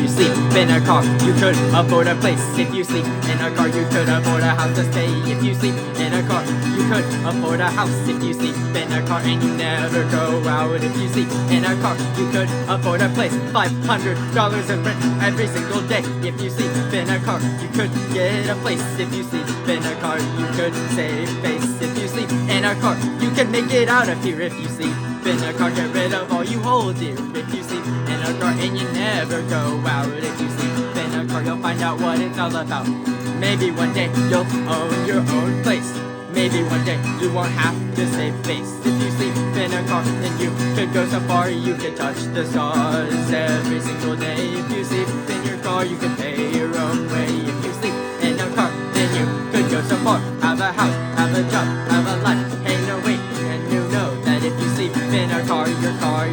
you sleep in a car, you could afford a place. If you sleep in a car, you could afford a house to stay. If you sleep in a car, you could afford a house. If you sleep in a car and you never go out. If you sleep in a car, you could afford a place. $500 in rent every single day. If you sleep in a car, you could get a place. If you sleep in a car, you could save face. If you sleep in a car, you can make it out of here. If you sleep in a car, get rid of all you hold dear. If you sleep in a car and you never go out. If you sleep in a car, you'll find out what it's all about. Maybe one day you'll own your own place. Maybe one day you won't have to save face. If you sleep in a car, then you could go so far you can touch the stars every single day. If you sleep in your car, you can pay your own way. If you sleep in a car, then you could go so far. Have a house, have a job, have a life. Hey, no wait, and you know that if you sleep in a car, your car